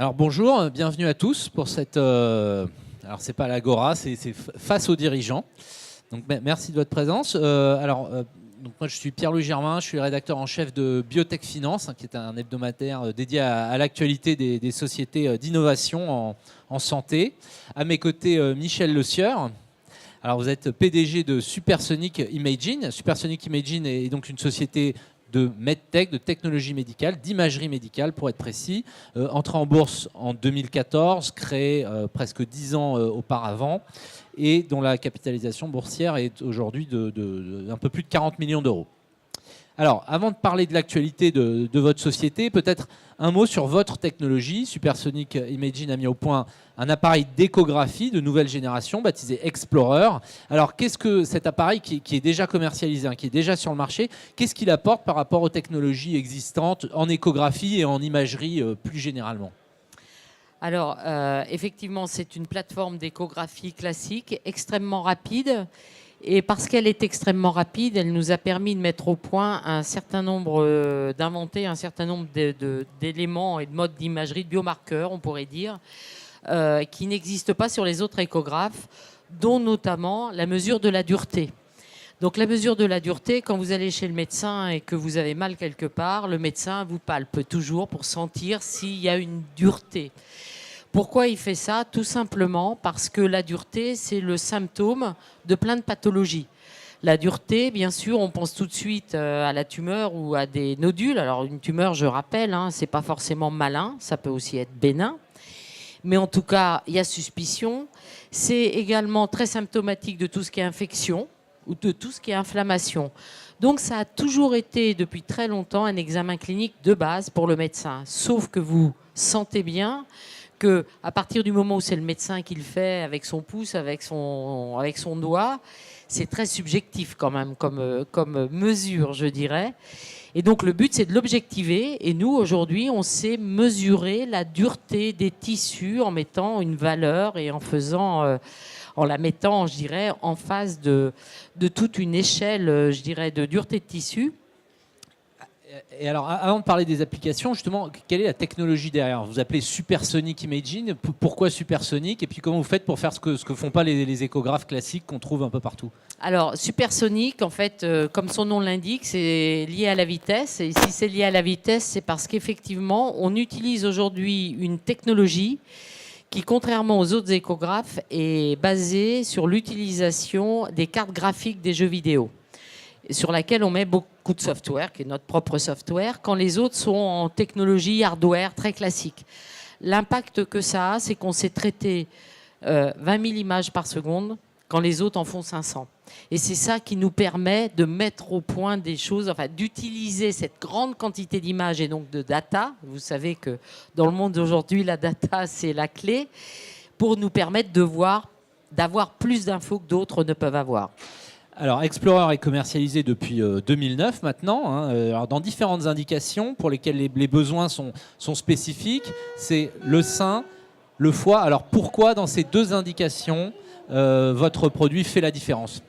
Alors bonjour, bienvenue à tous pour cette... alors c'est pas l'Agora, c'est face aux dirigeants. Donc merci de votre présence. Donc moi je suis Pierre-Louis Germain, je suis le rédacteur en chef de Biotech Finance, qui est un hebdomadaire dédié à l'actualité des sociétés d'innovation en santé. À mes côtés, Michel Le Sieur. Alors vous êtes PDG de Supersonic Imaging. Supersonic Imaging est donc une société de medtech, de technologie médicale, d'imagerie médicale pour être précis, entrée en bourse en 2014, créée presque 10 ans auparavant, et dont la capitalisation boursière est aujourd'hui d'un peu plus de 40 millions d'euros. Alors, avant de parler de l'actualité de votre société, peut-être un mot sur votre technologie. Supersonic Imaging a mis au point un appareil d'échographie de nouvelle génération baptisé Explorer. Alors, qu'est-ce que cet appareil qui est déjà commercialisé, qui est déjà sur le marché, qu'est-ce qu'il apporte par rapport aux technologies existantes en échographie et en imagerie plus généralement ? Alors, effectivement, c'est une plateforme d'échographie classique, extrêmement rapide. Et parce qu'elle est extrêmement rapide, elle nous a permis de mettre au point un certain nombre, d'inventer un certain nombre d'éléments et de modes d'imagerie, de biomarqueurs, on pourrait dire, qui n'existent pas sur les autres échographes, dont notamment la mesure de la dureté. Donc la mesure de la dureté, quand vous allez chez le médecin et que vous avez mal quelque part, le médecin vous palpe toujours pour sentir s'il y a une dureté. Pourquoi il fait ça ? Tout simplement parce que la dureté, c'est le symptôme de plein de pathologies. La dureté, bien sûr, on pense tout de suite à la tumeur ou à des nodules. Alors une tumeur, je rappelle, c'est pas forcément malin, ça peut aussi être bénin. Mais en tout cas, il y a suspicion. C'est également très symptomatique de tout ce qui est infection ou de tout ce qui est inflammation. Donc ça a toujours été, depuis très longtemps, un examen clinique de base pour le médecin. Sauf que vous sentez bien qu'à partir du moment où c'est le médecin qui le fait avec son pouce, avec son doigt, c'est très subjectif quand même comme mesure, je dirais. Et donc le but, c'est de l'objectiver. Et nous, aujourd'hui, on sait mesurer la dureté des tissus en mettant une valeur et en la mettant, je dirais, en face de toute une échelle, je dirais, de dureté de tissu. Et alors, avant de parler des applications, justement, quelle est la technologie derrière ? Vous appelez Supersonic Imaging. Pourquoi Supersonic ? Et puis, comment vous faites pour faire ce que font pas les échographes classiques qu'on trouve un peu partout ? Alors, Supersonic, en fait, comme son nom l'indique, c'est lié à la vitesse. Et si c'est lié à la vitesse, c'est parce qu'effectivement, on utilise aujourd'hui une technologie qui, contrairement aux autres échographes, est basée sur l'utilisation des cartes graphiques des jeux vidéo, sur laquelle on met beaucoup de software, qui est notre propre software, quand les autres sont en technologie hardware très classique. L'impact que ça a, c'est qu'on sait traiter 20 000 images par seconde, quand les autres en font 500. Et c'est ça qui nous permet de mettre au point des choses, enfin d'utiliser cette grande quantité d'images et donc de data. Vous savez que dans le monde d'aujourd'hui, la data, c'est la clé, pour nous permettre d'avoir plus d'infos que d'autres ne peuvent avoir. Alors, Explorer est commercialisé depuis 2009 maintenant, alors dans différentes indications pour lesquelles les besoins sont spécifiques. C'est le sein, le foie. Alors, pourquoi dans ces deux indications, votre produit fait la différence ?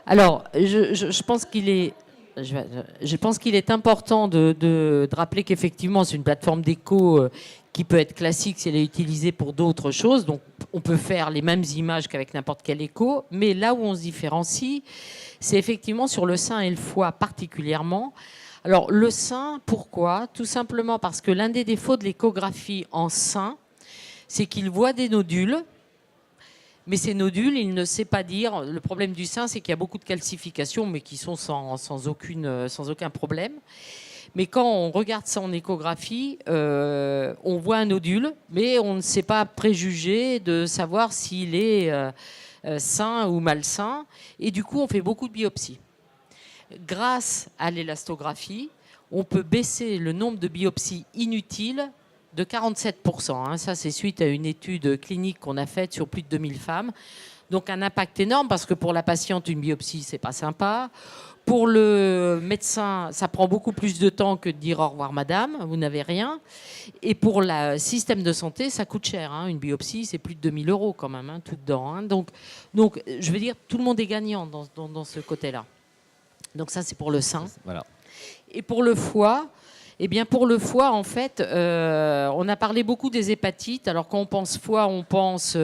Alors, je pense qu'il est... Je pense qu'il est important de rappeler qu'effectivement, c'est une plateforme d'écho qui peut être classique si elle est utilisée pour d'autres choses. Donc, on peut faire les mêmes images qu'avec n'importe quel écho. Mais là où on se différencie, c'est effectivement sur le sein et le foie particulièrement. Alors, le sein, pourquoi ? Tout simplement parce que l'un des défauts de l'échographie en sein, c'est qu'il voit des nodules. Mais ces nodules, il ne sait pas dire. Le problème du sein, c'est qu'il y a beaucoup de calcifications, mais qui sont sans aucun problème. Mais quand on regarde ça en échographie, on voit un nodule, mais on ne sait pas préjuger de savoir s'il est sain ou malsain. Et du coup, on fait beaucoup de biopsies. Grâce à l'élastographie, on peut baisser le nombre de biopsies inutiles de 47%. Ça, c'est suite à une étude clinique qu'on a faite sur plus de 2000 femmes. Donc, un impact énorme parce que pour la patiente, une biopsie, c'est pas sympa. Pour le médecin, ça prend beaucoup plus de temps que de dire au revoir madame, vous n'avez rien. Et pour le système de santé, ça coûte cher. Une biopsie, c'est plus de 2000 € quand même, tout dedans. Donc, je veux dire, tout le monde est gagnant dans ce côté-là. Donc ça, c'est pour le sein. Voilà. Et pour le foie, Eh bien, pour le foie, en fait, on a parlé beaucoup des hépatites. Alors, quand on pense foie, on pense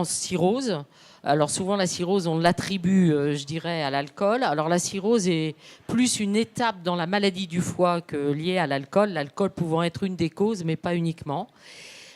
cirrhose. Alors, souvent, la cirrhose, on l'attribue, je dirais, à l'alcool. Alors, la cirrhose est plus une étape dans la maladie du foie que liée à l'alcool. L'alcool pouvant être une des causes, mais pas uniquement.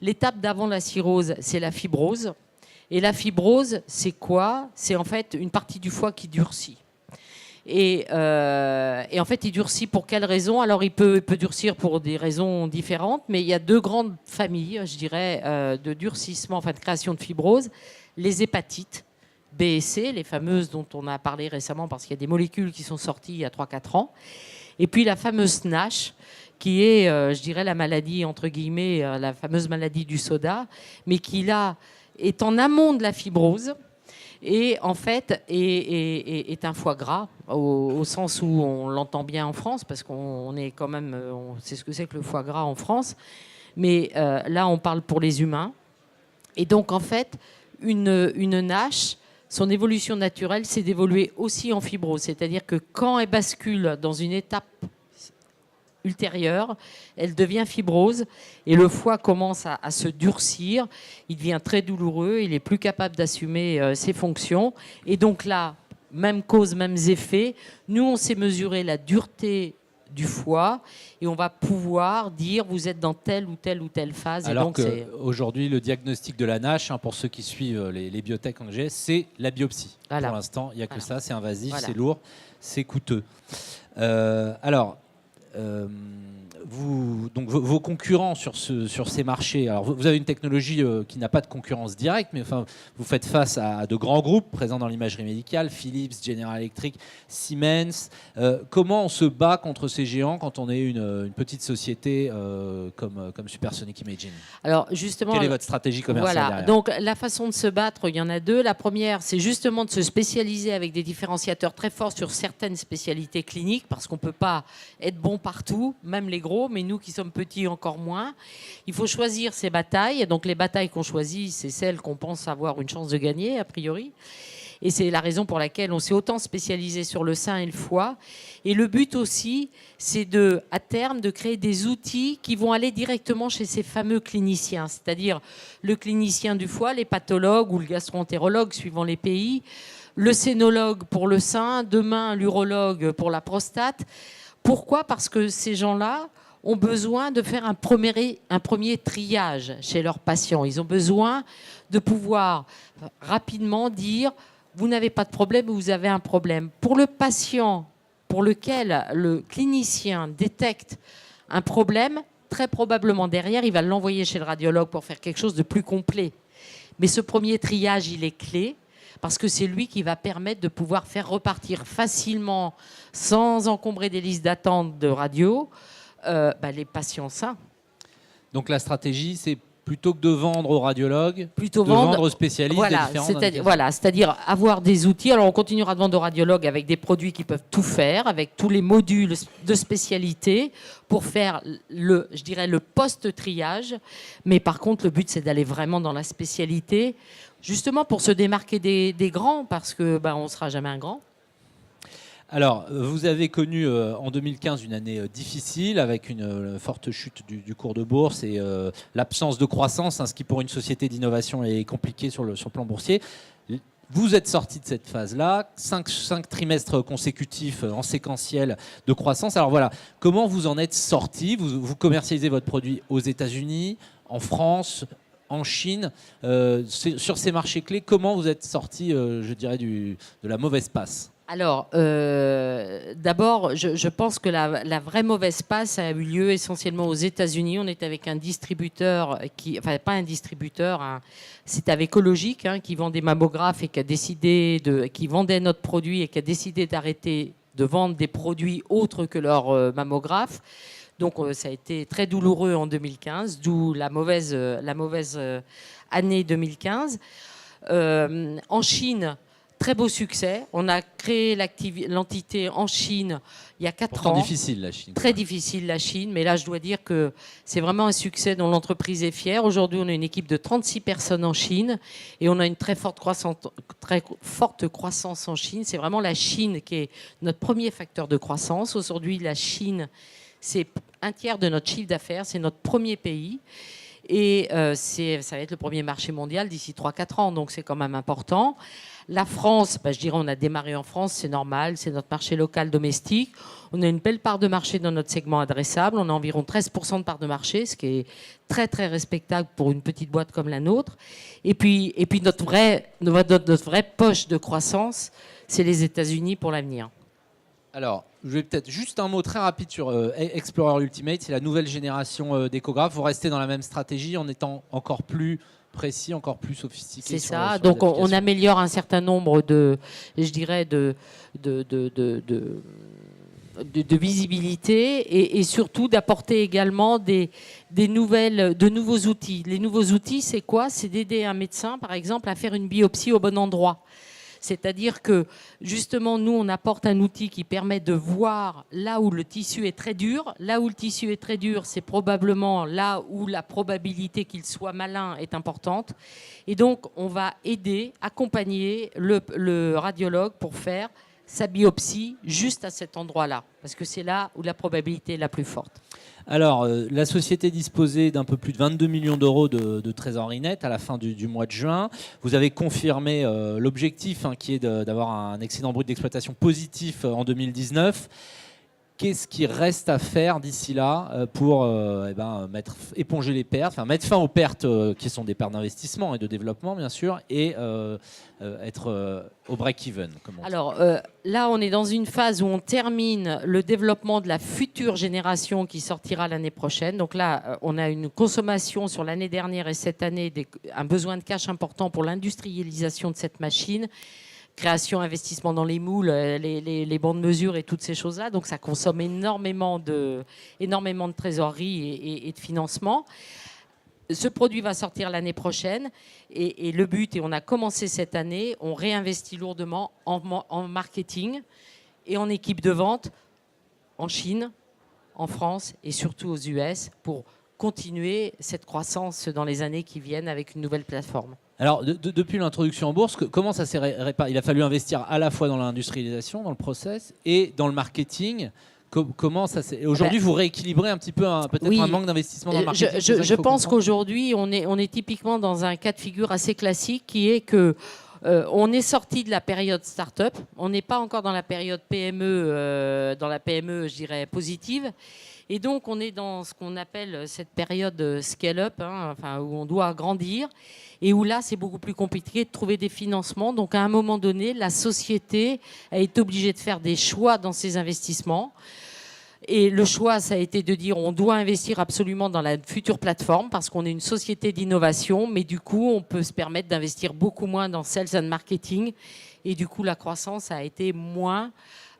L'étape d'avant la cirrhose, c'est la fibrose. Et la fibrose, c'est quoi? C'est en fait une partie du foie qui durcit. Et en fait, il durcit pour quelles raisons? Alors, il peut durcir pour des raisons différentes, mais il y a deux grandes familles, je dirais, de durcissement, enfin de création de fibrose. Les hépatites B et C, les fameuses dont on a parlé récemment parce qu'il y a des molécules qui sont sorties il y a 3-4 ans. Et puis la fameuse NASH, qui est, je dirais, la maladie, entre guillemets, la fameuse maladie du soda, mais qui, là, est en amont de la fibrose. Et en fait, est un foie gras, au sens où on l'entend bien en France, parce qu'on est quand même, on sait ce que c'est que le foie gras en France. Mais là, on parle pour les humains. Et donc, en fait, une NASH, son évolution naturelle, c'est d'évoluer aussi en fibrose. C'est-à-dire que quand elle bascule dans une étape ultérieure, elle devient fibrose et le foie commence à se durcir, il devient très douloureux, il est plus capable d'assumer ses fonctions. Et donc là, même cause, mêmes effets, nous on sait mesurer la dureté du foie et on va pouvoir dire vous êtes dans telle ou telle ou telle phase. Alors donc qu'aujourd'hui, le diagnostic de la NASH, pour ceux qui suivent les biotech en GS, c'est la biopsie. Voilà. Pour l'instant, il n'y a que ça, c'est invasif, Voilà. c'est lourd, c'est coûteux. Donc vos concurrents sur ces marchés, alors vous avez une technologie qui n'a pas de concurrence directe, mais enfin, vous faites face à de grands groupes présents dans l'imagerie médicale, Philips, General Electric, Siemens. Comment on se bat contre ces géants quand on est une petite société comme Supersonic Imaging? Alors justement, quelle est votre stratégie commerciale derrière? Donc la façon de se battre, il y en a deux. La première, c'est justement de se spécialiser avec des différenciateurs très forts sur certaines spécialités cliniques, parce qu'on ne peut pas être bon partout, même les gros, mais nous qui sommes petits encore moins. Il faut choisir ses batailles. Donc les batailles qu'on choisit, c'est celles qu'on pense avoir une chance de gagner, a priori. Et c'est la raison pour laquelle on s'est autant spécialisé sur le sein et le foie. Et le but aussi, c'est à terme, de créer des outils qui vont aller directement chez ces fameux cliniciens, c'est-à-dire le clinicien du foie, les pathologues ou le gastro-entérologue, suivant les pays, le sénologue pour le sein, demain l'urologue pour la prostate. Pourquoi? Parce que ces gens-là ont besoin de faire un premier triage chez leurs patients. Ils ont besoin de pouvoir rapidement dire vous n'avez pas de problème ou vous avez un problème. Pour le patient pour lequel le clinicien détecte un problème, très probablement derrière, il va l'envoyer chez le radiologue pour faire quelque chose de plus complet. Mais ce premier triage, il est clé parce que c'est lui qui va permettre de pouvoir faire repartir facilement, sans encombrer des listes d'attente de radio, les patients sains. Donc la stratégie, c'est plutôt que de vendre aux radiologues, vendre aux spécialistes. C'est-à-dire avoir des outils. Alors on continuera de vendre aux radiologues avec des produits qui peuvent tout faire, avec tous les modules de spécialité pour faire le post-triage. Mais par contre, le but, c'est d'aller vraiment dans la spécialité, justement pour se démarquer des grands, parce que on ne sera jamais un grand. Alors, vous avez connu en 2015 une année difficile avec une forte chute du cours de bourse et l'absence de croissance, ce qui pour une société d'innovation est compliqué sur le plan boursier. Vous êtes sorti de cette phase-là, 5 trimestres consécutifs en séquentiel de croissance. Alors voilà, comment vous en êtes sorti? Vous commercialisez votre produit aux États-Unis, en France, en Chine. Sur ces marchés clés, comment vous êtes sorti, je dirais, de la mauvaise passe? Alors, d'abord, je pense que la vraie mauvaise passe a eu lieu essentiellement aux États-Unis. On était avec un distributeur, pas un distributeur, c'était avec Hologic, qui vend des mammographes et qui vendait notre produit et qui a décidé d'arrêter de vendre des produits autres que leurs mammographes. Donc, ça a été très douloureux en 2015, d'où la mauvaise année 2015. En Chine, très beau succès. On a créé l'entité en Chine il y a 4 ans. Difficile la Chine. Très difficile la Chine, mais là je dois dire que c'est vraiment un succès dont l'entreprise est fière. Aujourd'hui, on a une équipe de 36 personnes en Chine et on a une très forte croissance en Chine. C'est vraiment la Chine qui est notre premier facteur de croissance. Aujourd'hui, la Chine, C'est un tiers de notre chiffre d'affaires, c'est notre premier pays. Et ça va être le premier marché mondial d'ici 3-4 ans, donc c'est quand même important. La France, je dirais on a démarré en France, c'est normal, c'est notre marché local domestique. On a une belle part de marché dans notre segment adressable, on a environ 13% de part de marché, ce qui est très très respectable pour une petite boîte comme la nôtre. Et puis notre vraie poche de croissance, c'est les États-Unis pour l'avenir. Alors, je vais peut-être juste un mot très rapide sur Explorer Ultimate. C'est la nouvelle génération d'échographes. Vous restez dans la même stratégie en étant encore plus précis, encore plus sophistiqué. C'est ça. Donc, on améliore un certain nombre de visibilité et surtout d'apporter également de nouveaux outils. Les nouveaux outils, c'est quoi? C'est d'aider un médecin, par exemple, à faire une biopsie au bon endroit. C'est-à-dire que, justement, nous, on apporte un outil qui permet de voir là où le tissu est très dur. Là où le tissu est très dur, c'est probablement là où la probabilité qu'il soit malin est importante. Et donc, on va aider, accompagner le radiologue pour faire sa biopsie juste à cet endroit-là, parce que c'est là où la probabilité est la plus forte. Alors, la société disposait d'un peu plus de 22 millions d'euros de trésorerie nette à la fin du mois de juin. Vous avez confirmé l'objectif qui est d'avoir un excédent brut d'exploitation positif en 2019. Qu'est-ce qui reste à faire d'ici là pour éponger les pertes, mettre fin aux pertes qui sont des pertes d'investissement et de développement, bien sûr, et être au break-even? Alors là, on est dans une phase où on termine le développement de la future génération qui sortira l'année prochaine. Donc là, on a une consommation sur l'année dernière et cette année, un besoin de cash important pour l'industrialisation de cette machine. Création, investissement dans les moules, les bancs de mesure et toutes ces choses-là. Donc ça consomme énormément de trésorerie et de financement. Ce produit va sortir l'année prochaine et le but, et on a commencé cette année, on réinvestit lourdement en marketing et en équipe de vente en Chine, en France et surtout aux US pour continuer cette croissance dans les années qui viennent avec une nouvelle plateforme. Alors, depuis l'introduction en bourse, comment ça s'est réparti? Il a fallu investir à la fois dans l'industrialisation, dans le process, et dans le marketing. Comment ça s'est... Aujourd'hui, vous rééquilibrez un petit peu peut-être un manque d'investissement dans le marketing. Je pense qu'aujourd'hui, on est typiquement dans un cas de figure assez classique qui est que on est sorti de la période start-up. On n'est pas encore dans la période PME, je dirais, positive. Et donc, on est dans ce qu'on appelle cette période scale-up, où on doit grandir et où là, c'est beaucoup plus compliqué de trouver des financements. Donc, à un moment donné, la société a été obligée de faire des choix dans ses investissements. Et le choix, ça a été de dire on doit investir absolument dans la future plateforme parce qu'on est une société d'innovation, mais du coup, on peut se permettre d'investir beaucoup moins dans sales and marketing. Et du coup, la croissance a été moins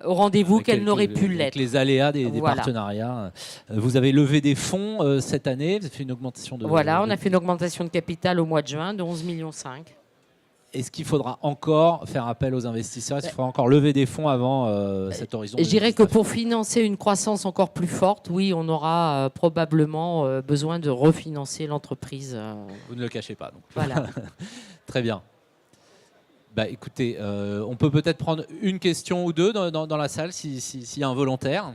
au rendez-vous qu'elle n'aurait pu l'être. Avec les aléas des partenariats. Vous avez levé des fonds cette année, vous avez fait une augmentation de... Voilà, on a fait une augmentation de capital au mois de juin de 11,5 millions. Est-ce qu'il faudra encore faire appel aux investisseurs? Est-ce qu'il faudra encore lever des fonds avant cet horizon? Je dirais que pour financer une croissance encore plus forte, oui, on aura probablement besoin de refinancer l'entreprise. Vous ne le cachez pas. Donc. Voilà. Très bien. Écoutez, on peut peut-être prendre une question ou deux dans la salle s'il y a un volontaire.